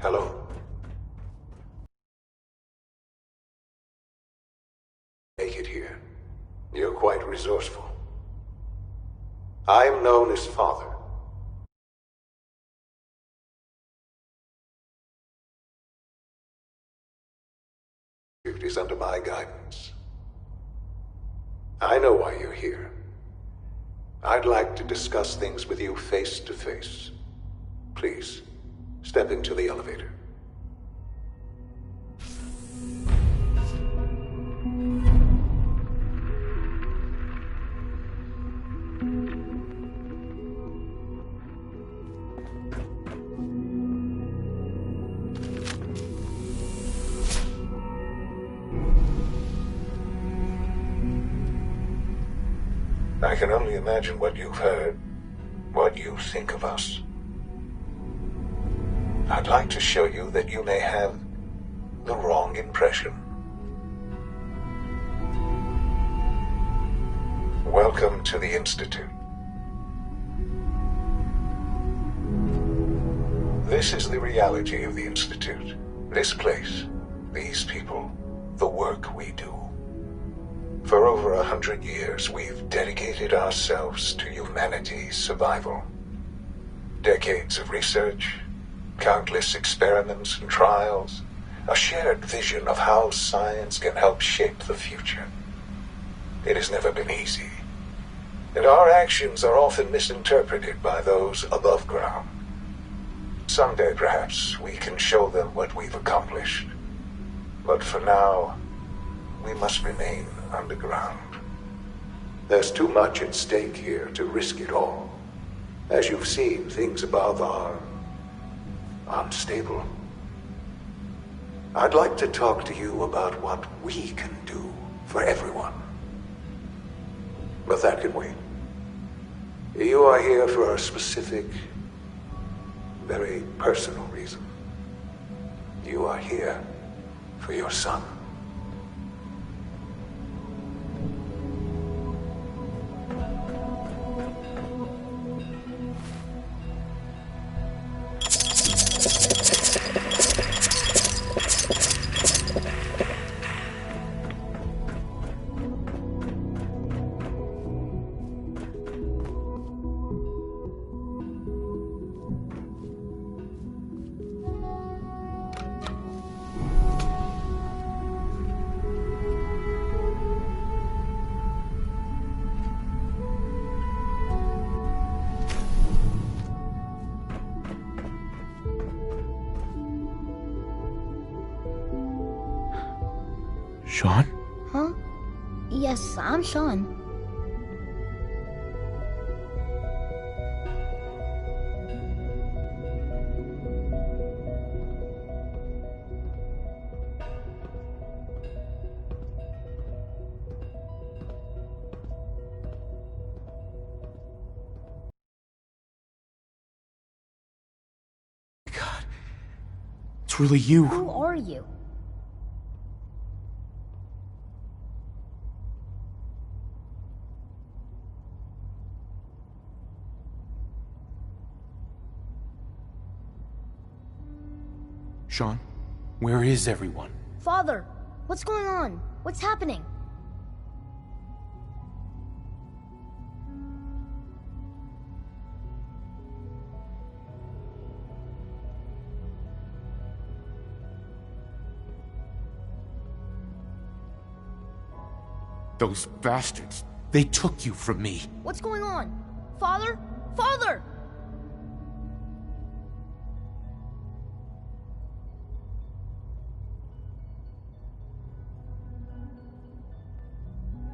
Hello. Make it here. You're quite resourceful. I'm known as Father. It is under my guidance. I know why you're here. I'd like to discuss things with you face to face. Please, step into the elevator. I can only imagine what you've heard, what you think of us. I'd like to show you that you may have the wrong impression. Welcome to the Institute. This is the reality of the Institute. This place, these people, the work we do. For over 100 years, we've dedicated ourselves to humanity's survival. Decades of research, countless experiments and trials, a shared vision of how science can help shape the future. It has never been easy, and our actions are often misinterpreted by those above ground. Someday, perhaps, we can show them what we've accomplished. But for now, we must remain underground. There's too much at stake here to risk it all. As you've seen, things above are unstable. I'd like to talk to you about what we can do for everyone. But that can wait. You are here for a specific, very personal reason. You are here for your son. Sean? Huh? Yes, I'm Sean. God. It's really you. Who are you? Sean, where is everyone? Father, what's going on? What's happening? Those bastards. They took you from me. What's going on? Father? Father!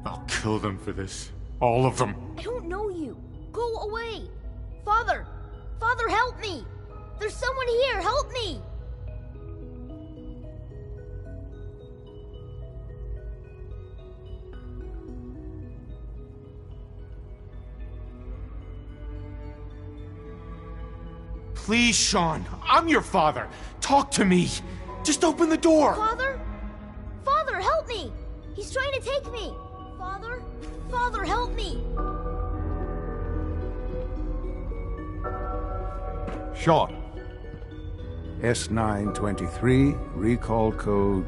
I'll kill them for this. All of them. I don't know you. Go away. Father! Father, help me! There's someone here! Help me! Please, Sean. I'm your father. Talk to me. Just open the door. Father? Father, help me! He's trying to take me! Father? Father, help me! Sean, S923, recall code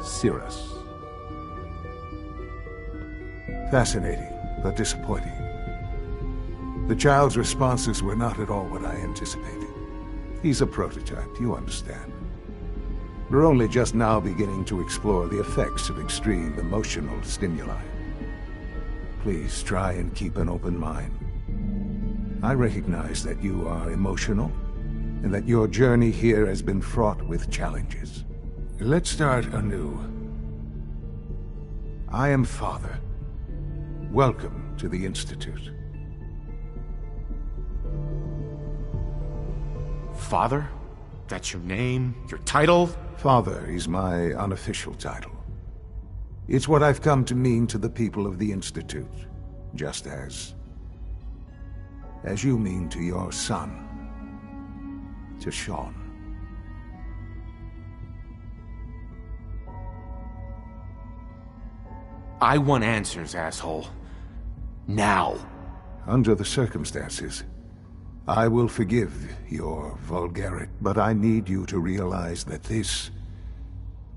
Cirrus. Fascinating, but disappointing. The child's responses were not at all what I anticipated. He's a prototype, you understand. We're only just now beginning to explore the effects of extreme emotional stimuli. Please try and keep an open mind. I recognize that you are emotional, and that your journey here has been fraught with challenges. Let's start anew. I am Father. Welcome to the Institute. Father? That's your name? Your title? Father is my unofficial title. It's what I've come to mean to the people of the Institute, just as you mean to your son, to Sean. I want answers, asshole. Now. Under the circumstances, I will forgive your vulgarity, but I need you to realize that this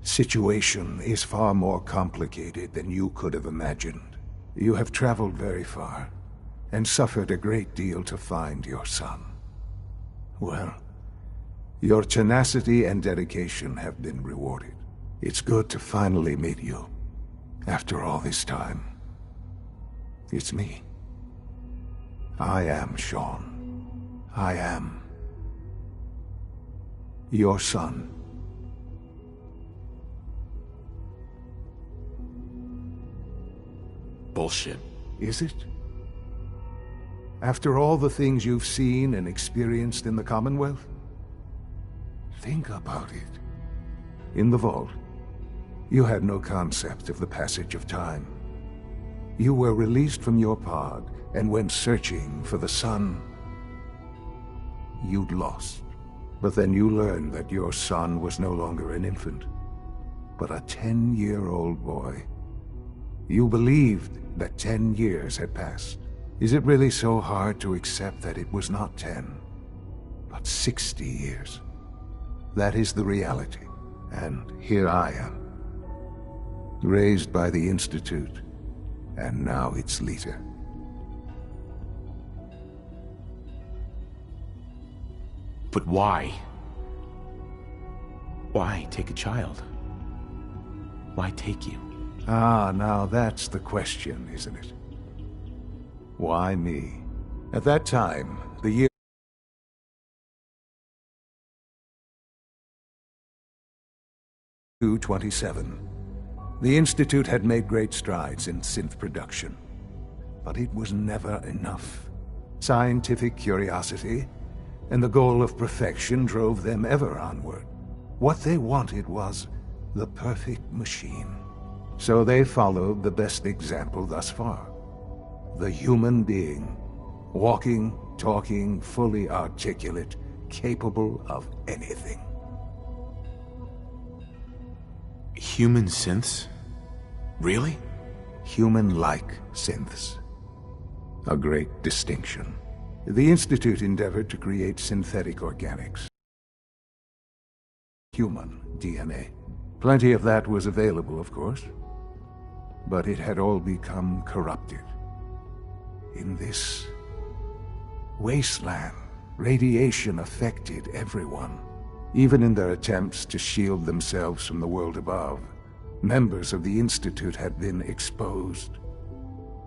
situation is far more complicated than you could have imagined. You have traveled very far, and suffered a great deal to find your son. Well, your tenacity and dedication have been rewarded. It's good to finally meet you, after all this time. It's me. I am Sean. I am your son. Bullshit. Is it? After all the things you've seen and experienced in the Commonwealth? Think about it. In the vault, you had no concept of the passage of time. You were released from your pod and went searching for the son you'd lost. But then you learned that your son was no longer an infant, but a 10-year-old boy. You believed that 10 years had passed. Is it really so hard to accept that it was not 10, but 60 years? That is the reality, and here I am, raised by the Institute, and now its leader. But why? Why take a child? Why take you? Ah, now that's the question, isn't it? Why me? At that time, the year 227, the Institute had made great strides in synth production. But it was never enough. Scientific curiosity and the goal of perfection drove them ever onward. What they wanted was the perfect machine. So they followed the best example thus far. The human being, walking, talking, fully articulate, capable of anything. Human synths? Really? Human-like synths. A great distinction. The Institute endeavored to create synthetic organics. Human DNA. Plenty of that was available, of course. But it had all become corrupted. In this wasteland, radiation affected everyone. Even in their attempts to shield themselves from the world above, members of the Institute had been exposed.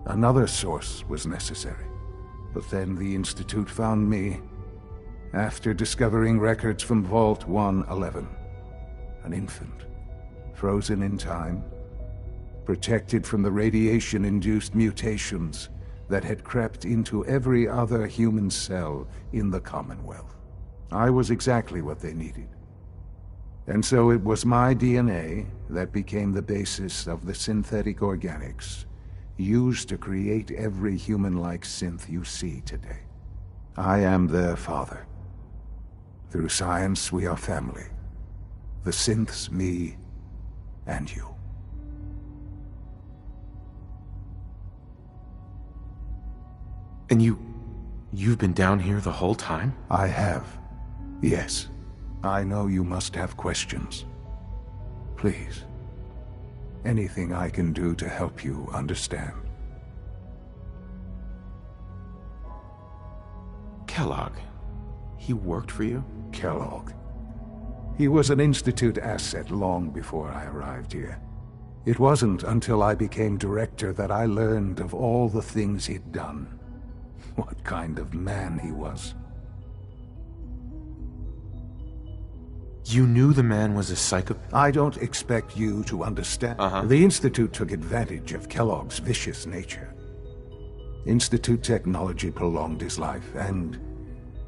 Another source was necessary. But then the Institute found me, after discovering records from Vault 111. An infant, frozen in time, protected from the radiation-induced mutations that had crept into every other human cell in the Commonwealth. I was exactly what they needed. And so it was my DNA that became the basis of the synthetic organics used to create every human-like synth you see today. I am their father. Through science, we are family. The synths, me, and you. And you've been down here the whole time? I have. Yes. I know you must have questions. Please, anything I can do to help you understand. Kellogg. He worked for you? Kellogg. He was an Institute asset long before I arrived here. It wasn't until I became director that I learned of all the things he'd done. What kind of man he was. You knew the man was a psychopath? I don't expect you to understand. The Institute took advantage of Kellogg's vicious nature. Institute technology prolonged his life, and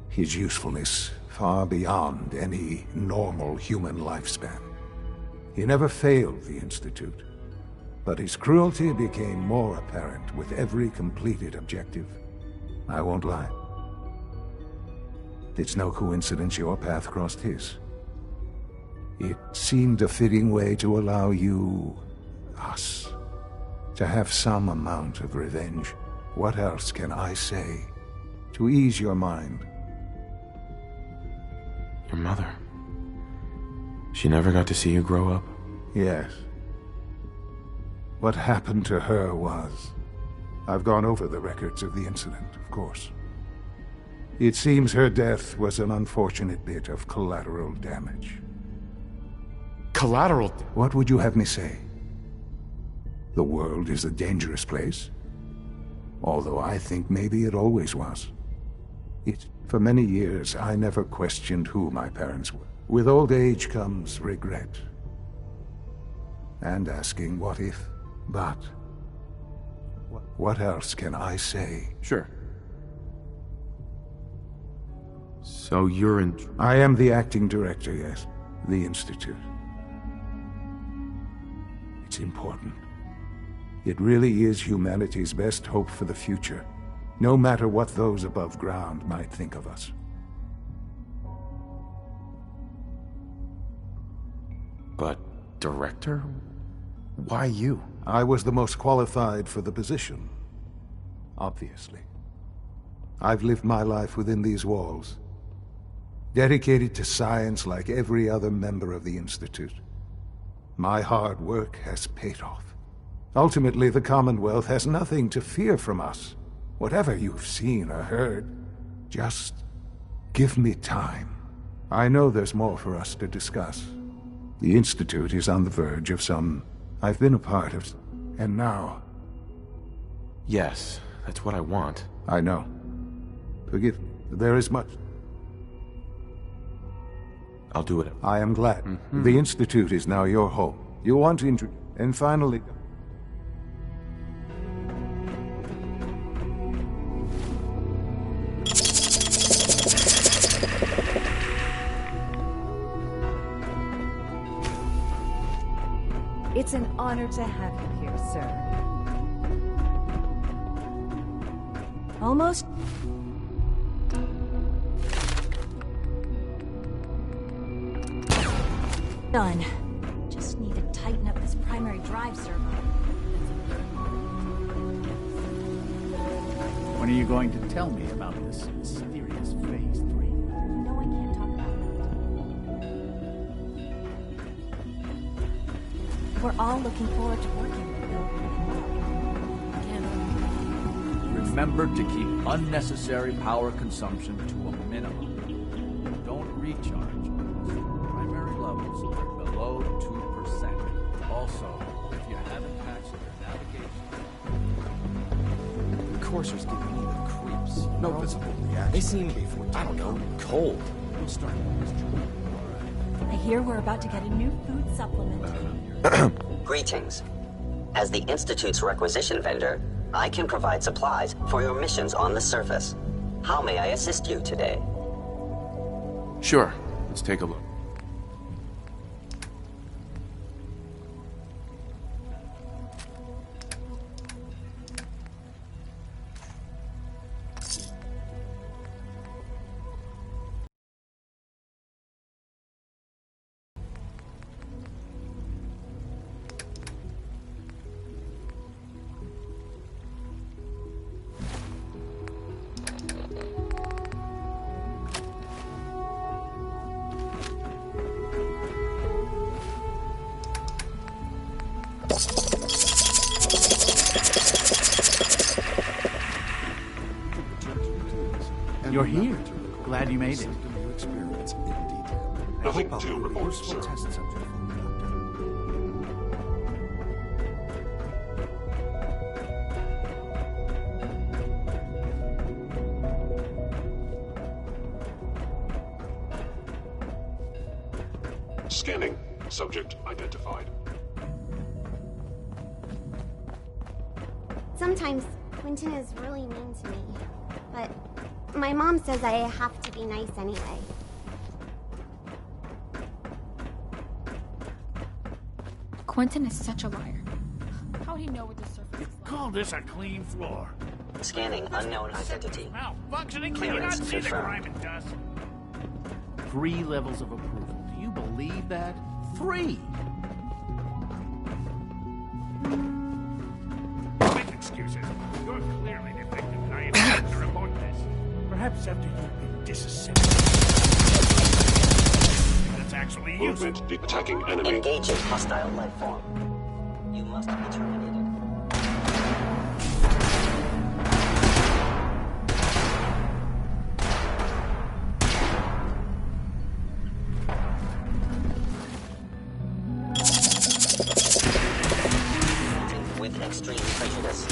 his usefulness far beyond any normal human lifespan. He never failed the Institute, but his cruelty became more apparent with every completed objective. I won't lie. It's no coincidence your path crossed his. It seemed a fitting way to allow you, us, to have some amount of revenge. What else can I say to ease your mind? Your mother. She never got to see you grow up? Yes. What happened to her was... I've gone over the records of the incident, of course. It seems her death was an unfortunate bit of collateral damage. Collateral? What would you have me say? The world is a dangerous place? Although I think maybe it always was. For many years, I never questioned who my parents were. With old age comes regret. And asking what if, but... What else can I say? Sure. So you're in... I am the acting director, yes. The Institute. It's important. It really is humanity's best hope for the future, no matter what those above ground might think of us. But, director? Why you? I was the most qualified for the position. Obviously. I've lived my life within these walls, dedicated to science like every other member of the Institute. My hard work has paid off. Ultimately, the Commonwealth has nothing to fear from us. Whatever you've seen or heard, just give me time. I know there's more for us to discuss. The Institute is on the verge of some I've been a part of, and now... Yes, that's what I want. I know. Forgive me. There is much... I'll do it. I am glad. The Institute is now your home. You want to introduce... And finally... It's an honor to have you here, sir. Almost... done. Just need to tighten up this primary drive servo. When are you going to tell me about this mysterious Phase 3? No, I can't talk about that. We're all looking forward to working with you. Remember to keep unnecessary power consumption to a minimum. Don't recharge until primary levels are below 2%. Also, if you haven't patched your navigation... The coursers give me the creeps. No visible reaction. They seem, I don't know, cold. We'll start with this job. I hear we're about to get a new food supplement. Greetings. As the Institute's requisition vendor, I can provide supplies for your missions on the surface. How may I assist you today? Sure. Let's take a look. You're here. Glad you made it. Your experience in detail. Nothing I hope to I'll be a report, useful sir. test subject for you, Doctor. Scanning. Subject identified. Sometimes Quentin is really mean to me, but my mom says I have to be nice anyway. Quentin is such a liar. How would he know what the surface is like? Call this a clean floor. Scanning unknown identity. Malfunctioning, Clearance confirmed. it does. 3 levels of approval. Do you believe that? 3! Make excuses. You're clearly defective, and I have to report this. Perhaps after you've been disassembled. That's actually useful. Movement. Attacking enemy. Engaging hostile life form. You must be terminated. With extreme prejudice.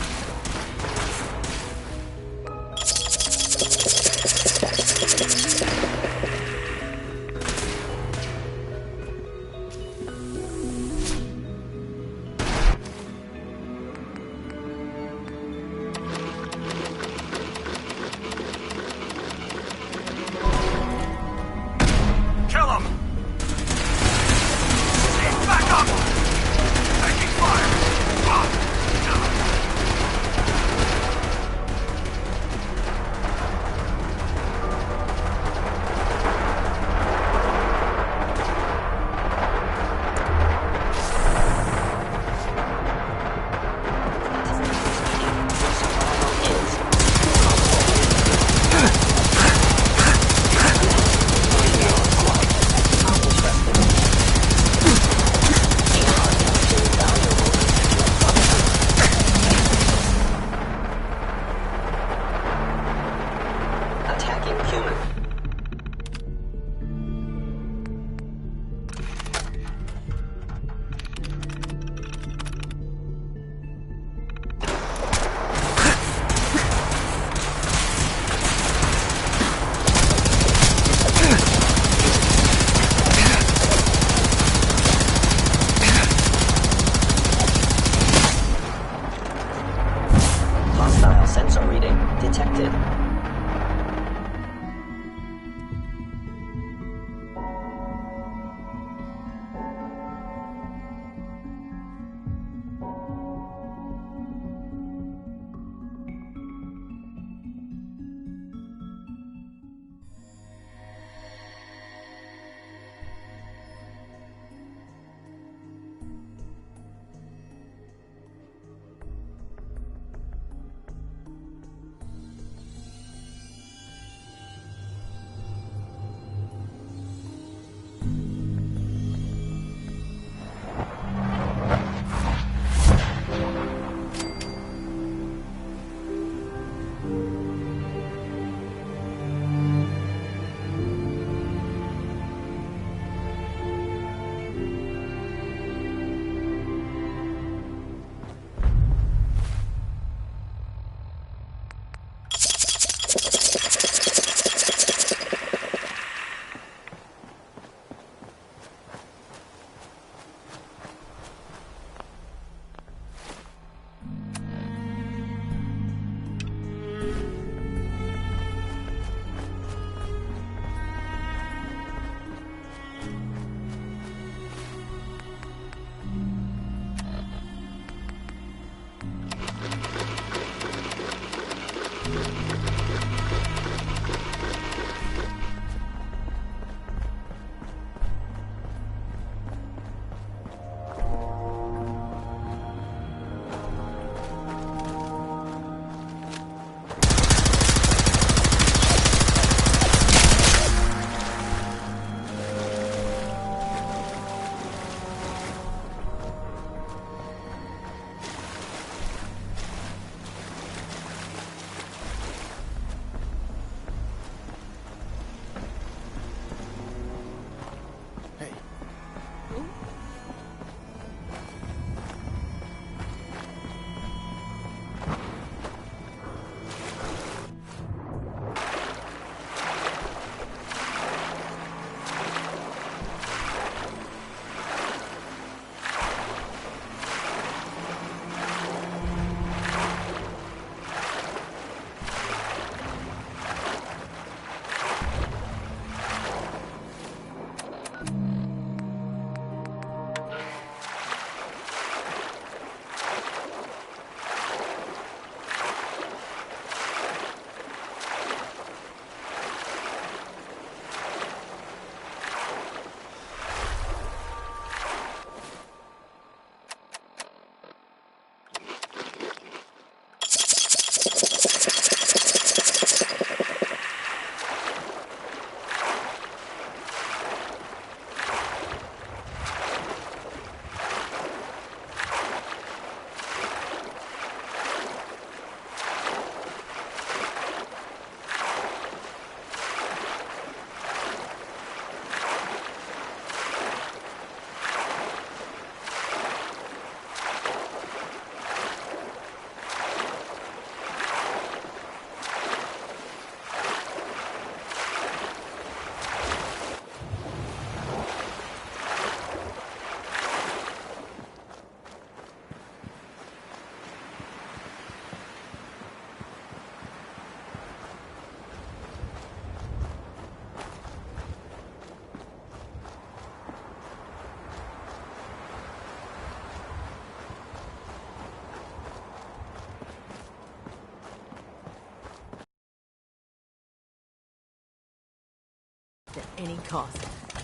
any cost.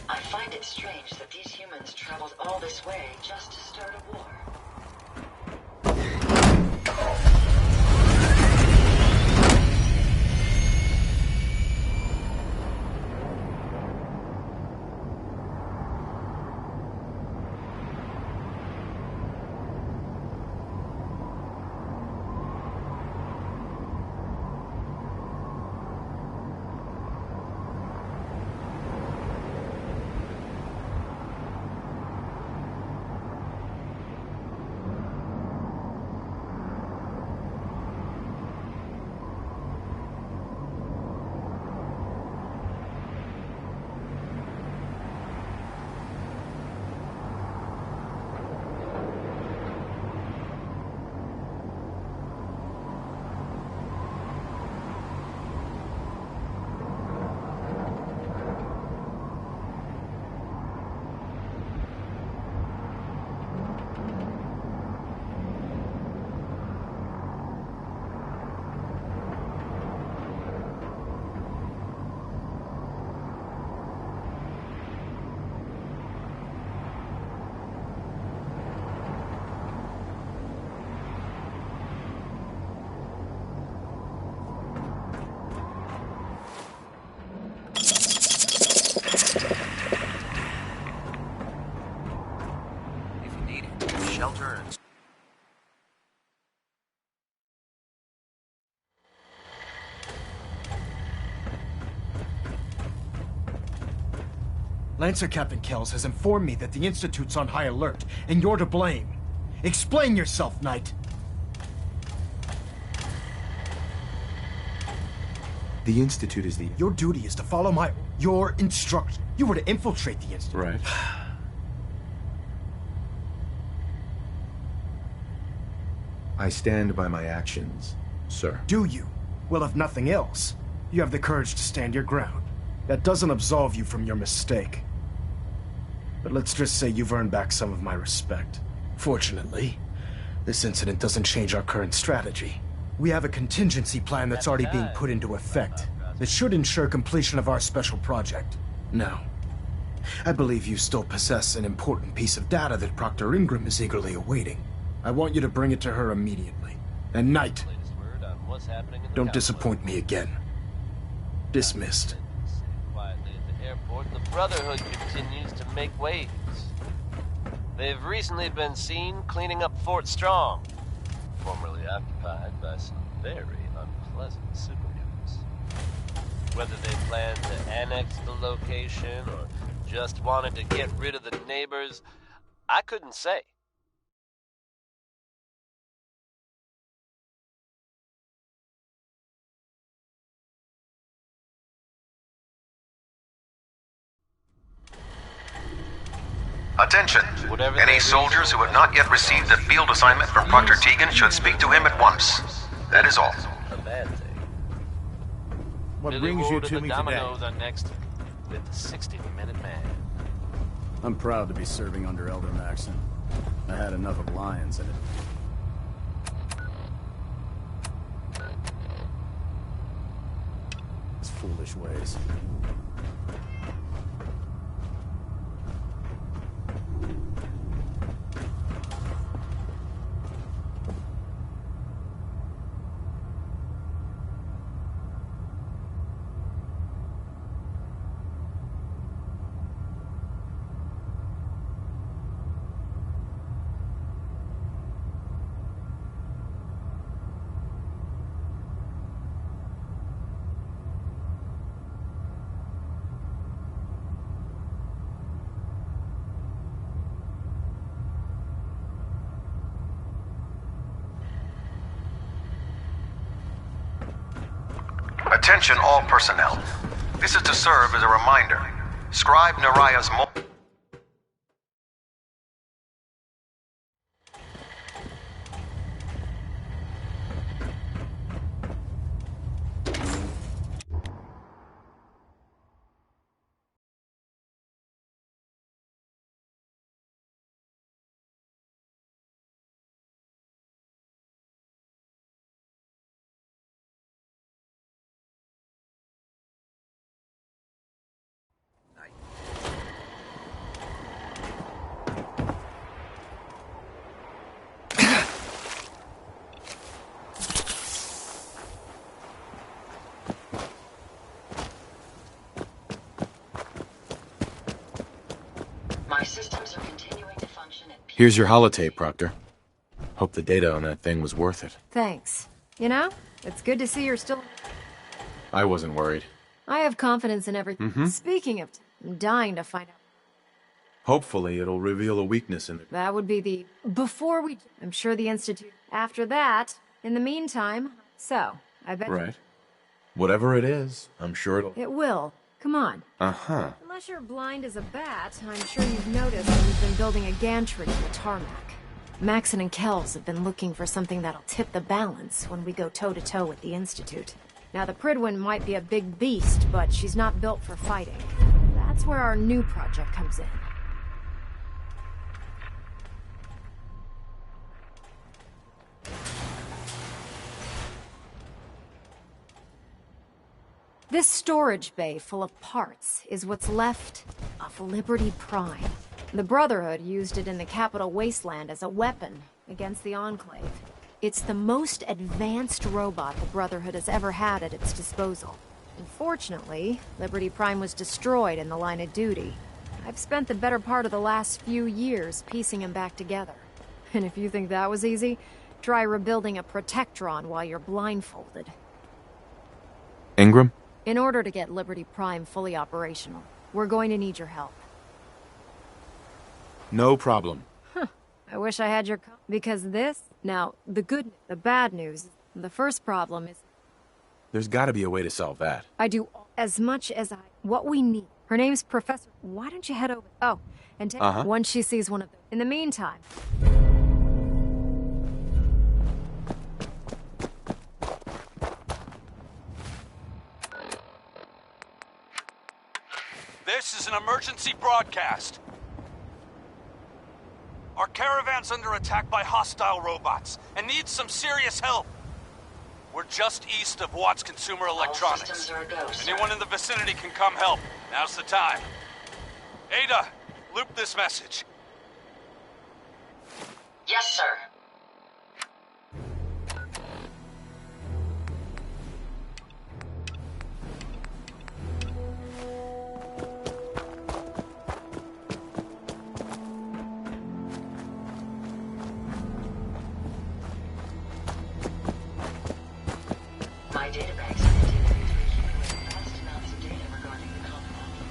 I find it strange that these humans traveled all this way just to start a war. Shelter and... Lancer Captain Kells has informed me that the Institute's on high alert, and you're to blame. Explain yourself, Knight. The Institute is the... Your duty is to follow your instruction. You were to infiltrate the Institute. Right. I stand by my actions, sir. Do you? Well, if nothing else, you have the courage to stand your ground. That doesn't absolve you from your mistake. But let's just say you've earned back some of my respect. Fortunately, this incident doesn't change our current strategy. We have a contingency plan that's already being put into effect that should ensure completion of our special project. Now, I believe you still possess an important piece of data that Proctor Ingram is eagerly awaiting. I want you to bring it to her immediately. And Knight, don't disappoint me again. Dismissed. Quietly at the airport, the Brotherhood continues to make waves. They've recently been seen cleaning up Fort Strong, formerly occupied by some very unpleasant superheroes. Whether they plan to annex the location or just wanted to get rid of the neighbors, I couldn't say. Attention! Any soldiers who have not yet received a field assignment from Proctor Tegan should speak to him at once. That is all. A bad thing. What brings you to me today? Dominoes are next with the 60-minute man. I'm proud to be serving under Elder Maxson. I had enough of lions in it. His foolish ways. Attention all personnel. This is to serve as a reminder. Scribe Naraya's My systems are continuing to function at peak. Here's your holotape, Proctor. Hope the data on that thing was worth it. Thanks. You know, it's good to see you're still... I wasn't worried. I have confidence in everything. Mm-hmm. Speaking of, I'm dying to find out. Hopefully it'll reveal a weakness in it. That would be the... Before we... I'm sure the Institute... After that, in the meantime... So, I bet... Right. Whatever it is, I'm sure it'll... It will. Come on. Uh-huh. Unless you're blind as a bat, I'm sure you've noticed that we've been building a gantry in the tarmac. Maxon and Kells have been looking for something that'll tip the balance when we go toe-to-toe with the Institute. Now, the Prydwen might be a big beast, but she's not built for fighting. That's where our new project comes in. This storage bay full of parts is what's left of Liberty Prime. The Brotherhood used it in the Capital Wasteland as a weapon against the Enclave. It's the most advanced robot the Brotherhood has ever had at its disposal. Unfortunately, Liberty Prime was destroyed in the line of duty. I've spent the better part of the last few years piecing him back together. And if you think that was easy, try rebuilding a Protectron while you're blindfolded. Ingram? In order to get Liberty Prime fully operational, we're going to need your help. No problem. I wish I had your because this... Now, the bad news, the first problem is... There's gotta be a way to solve that. I do as much as what we need. Her name's Professor... Why don't you head over... Oh, and take once she sees one of them. In the meantime... This is an emergency broadcast. Our caravan's under attack by hostile robots and needs some serious help. We're just east of Watts Consumer Electronics. Anyone in the vicinity can come help. Now's the time. Ada, loop this message. Yes, sir. My databanks are continuing to accumulate vast amounts of data regarding the Commonwealth.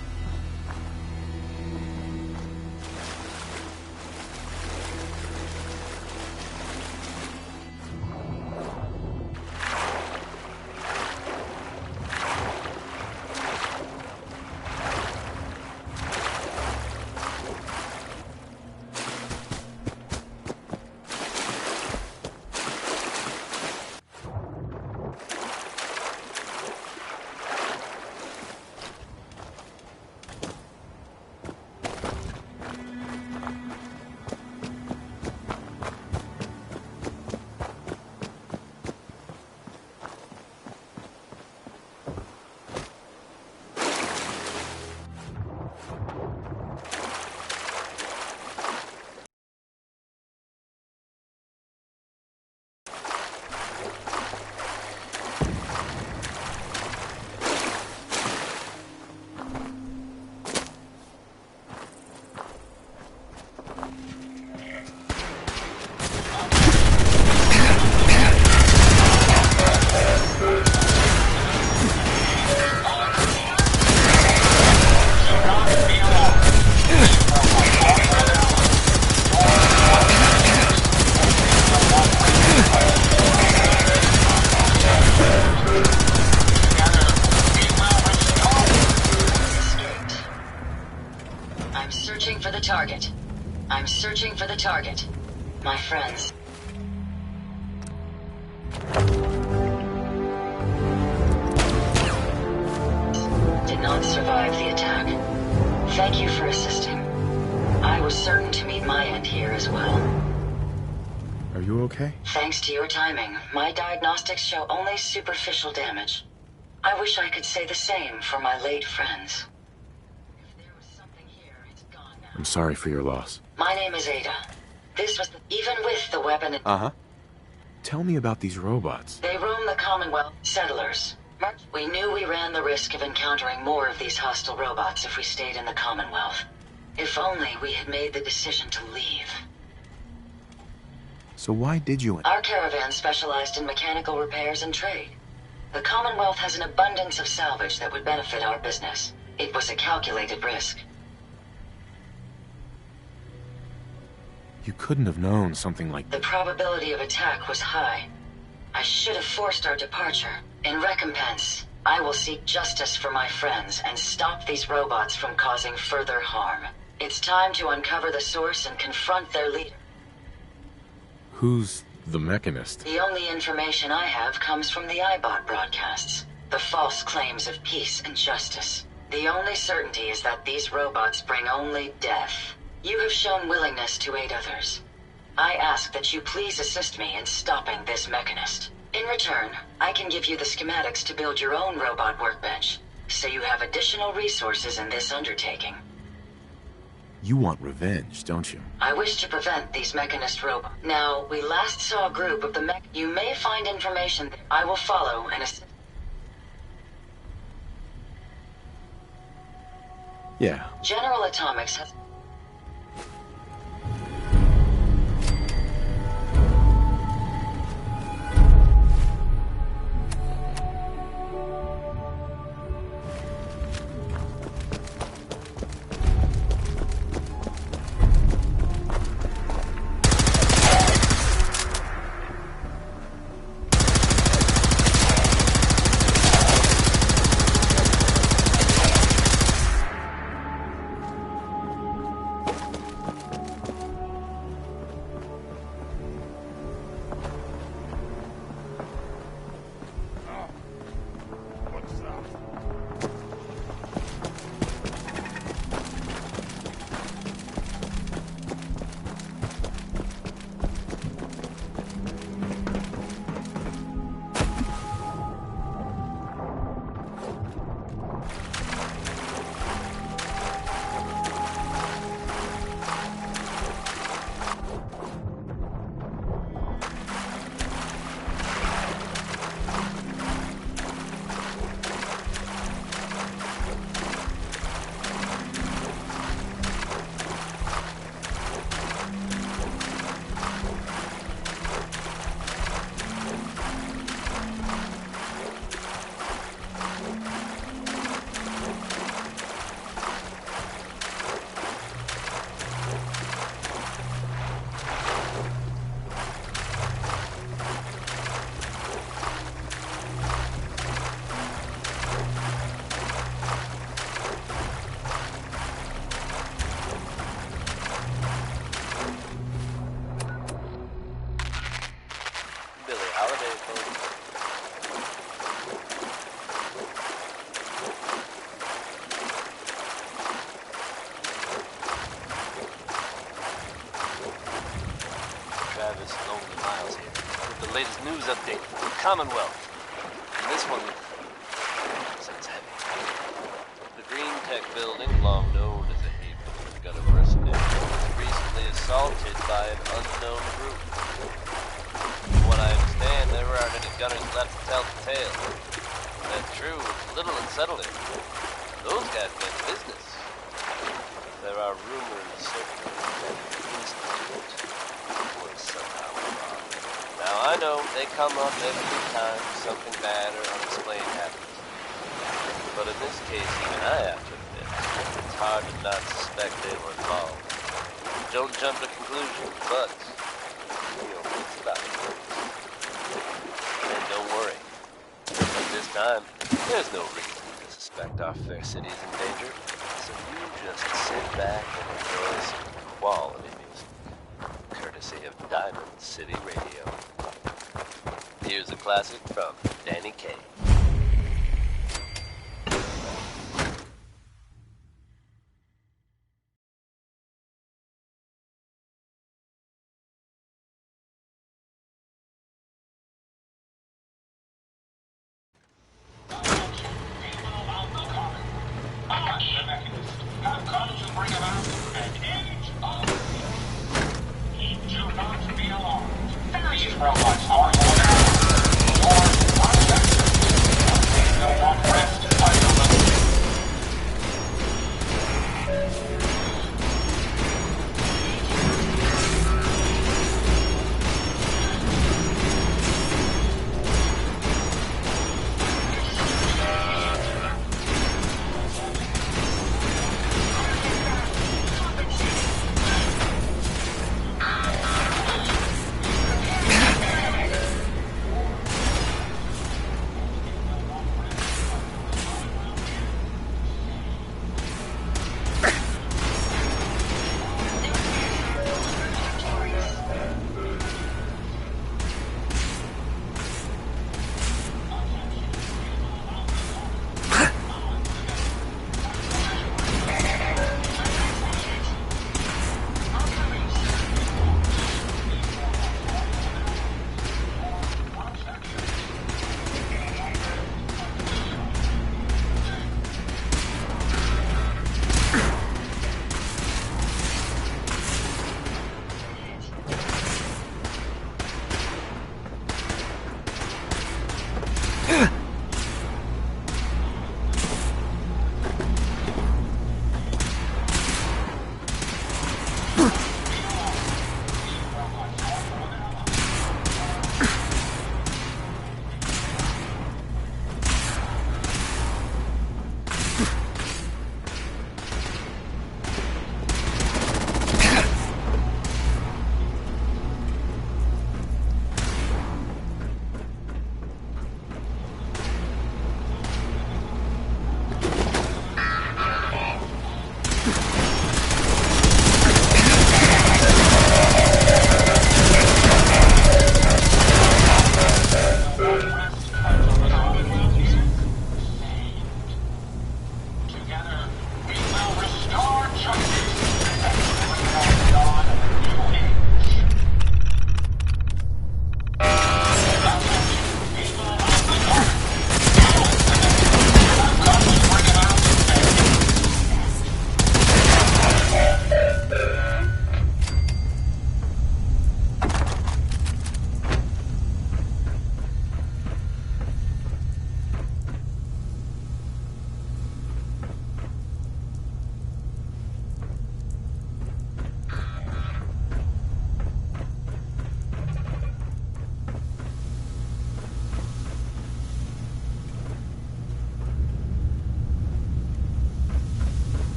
I'm searching for the target. My friends. Did not survive the attack. Thank you for assisting. I was certain to meet my end here as well. Are you okay? Thanks to your timing, my diagnostics show only superficial damage. I wish I could say the same for my late friends. I'm sorry for your loss. My name is Ada. This was even with the weapon... Tell me about these robots. They roam the Commonwealth. Settlers. We knew we ran the risk of encountering more of these hostile robots if we stayed in the Commonwealth. If only we had made the decision to leave. So why did you... Our caravan specialized in mechanical repairs and trade. The Commonwealth has an abundance of salvage that would benefit our business. It was a calculated risk. You couldn't have known something like The probability of attack was high. I should have forced our departure. In recompense, I will seek justice for my friends and stop these robots from causing further harm. It's time to uncover the source and confront their leader. Who's the Mechanist? The only information I have comes from the iBot broadcasts. The false claims of peace and justice. The only certainty is that these robots bring only death. You have shown willingness to aid others. I ask that you please assist me in stopping this Mechanist. In return, I can give you the schematics to build your own robot workbench, so you have additional resources in this undertaking. You want revenge, don't you? I wish to prevent these Mechanist robots. Now, we last saw a group of the mech... You may find information that I will follow and assist. Yeah. General Atomics has... Latest news update from the Commonwealth. And this one sounds heavy. The Green Tech building, long known as a haven for gunner mercenaries, was recently assaulted by an unknown group. From what I understand, there aren't any gunners left to tell the tale. If that's true, it's a little unsettling. Those guys meant business. There are rumors circulating that the Institute was somehow involved. Now, I know they come up every time something bad or unexplained happens. But in this case, even I have to admit, it's hard to not suspect they were involved. Don't jump to conclusions, but it's about it. And don't worry. At this time, there's no reason to suspect our fair city is in danger. So you just sit back and enjoy some quality music, courtesy of Diamond City Radio. Here's a classic from Danny Kaye.